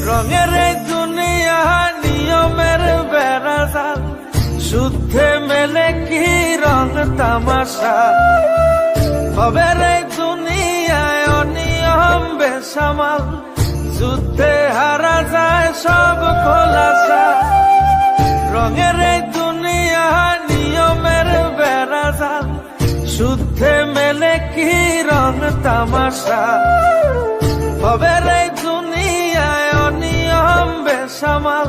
রঙের এই দুনিয়া নিয়মের বেড়াজাল, শুদ্ধে মেলে কি রং তামাশা। খবের এই দুনিয়ায় অনিয়ম বেসামাল, যুদ্ধে হারা যায় সব খোলাসা। রঙের এই দুনিয়া নিয়মের বেড়াজাল, শুদ্ধে মেলে কি রং তামাশা। খবের এই দুনিয়ায় অনিয়ম বেসামাল,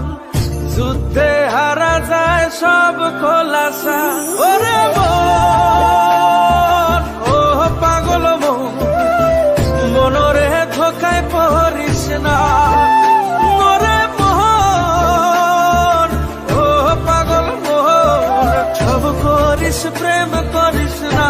যুদ্ধে হারা যায় সব খোলাসা। ওরে মন, ও পাগল মন, মনরে ধোকায় পড়িস না। ওরে মন, ও পাগল মন, সব করিস প্রেম করিস না।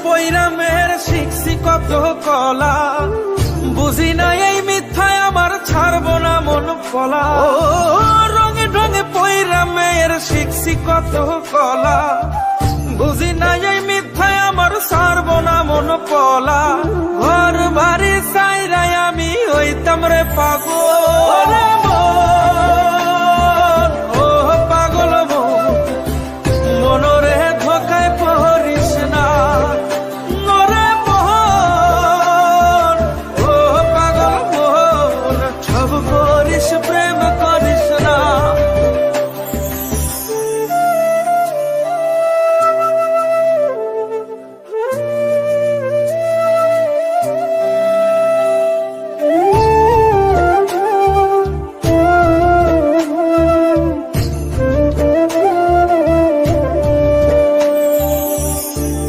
পৈরামের শিখছি কত কলা, বুঝি না এই মিথ্যায় আমার ছাড়বো না মন ফলা। রঙে ঢঙে পৈরামের শিখছি কত কলা, বুঝি না এই মিথ্যায় আমার ছাড়বো না মন ফলা। ঘর বাড়ি চাইরাই আমি হইতাম রে পাগল। ও পাগল মন, মনরে ধোকায় পড়িস না। প্রেম করিস না।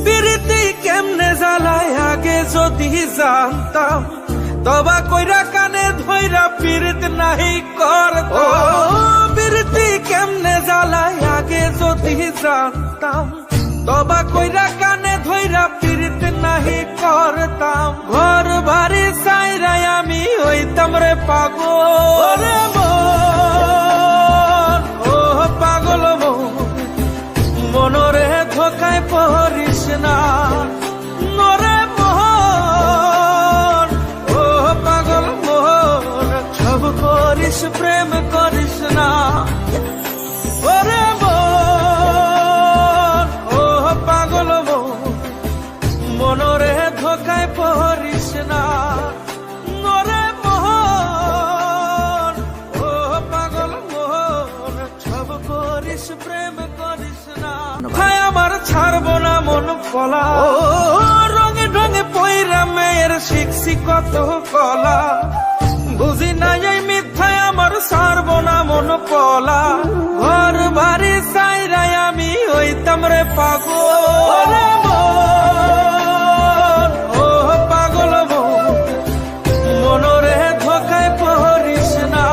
প্রীতি কেমনে জ্বালায় আগে যদি জানতাম, তবা কইরা কানে ধইরা পীড়িত নাহি করতাম। প্রীতি কেমনে জ্বালায় আগে যদি জানতাম, তবা কইরা কানে ধইরা পীড়িত নাহি করতাম। ঘর বাড়ি চাইরাই আমি হইতাম রে পাগল। ও পাগল মন, মনরে ধোকায় পড়িস না। নরে মন, ও পাগল মন, সব করিস প্রেম করিস না। ওরে মন, ও পাগল মন, মনরে ধোকায় পড়িস না। নরে মন, ও পাগল মন, সব করিস প্রেম করিস না। ভাই আমার ছাড়বো না মন ফলা। রঙে ঢঙে পয়রা মেয়ের শিখছি কত কলা, বুঝি না এই মিথ্যায় আমার ছাড়বো না মন পলা। ঘর বাড়ি চাইরাই আমি হইতাম রে পাগল। ও পাগল মন, মনরে ধোকায় পড়িস না।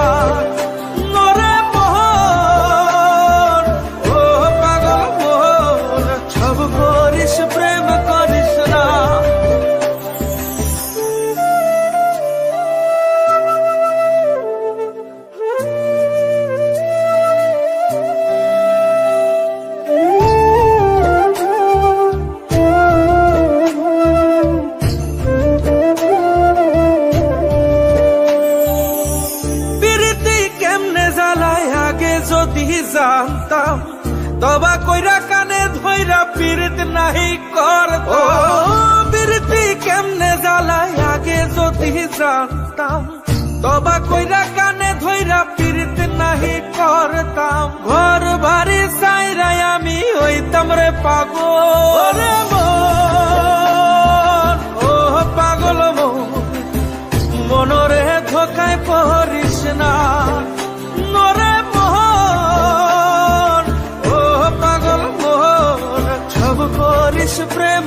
নরে মন, ও পাগল মন, সব করিস প্রেম করিস না। যদি জানতাম, তবা কইরা কানে ধইরা পীড়িত নাহি করতাম। প্রীতি কেমনে জ্বালায় আগে যদি জানতাম, তবা কইরা কানে ধইরা পীড়িত নাহি করতাম। ঘর বাড়ি চাইরাই আমি হইতাম রে পাগল। ও পাগল মন, মনরে ধোকায় পড়িস না। নরে মন, ও পাগল মন, সব করিস প্রেম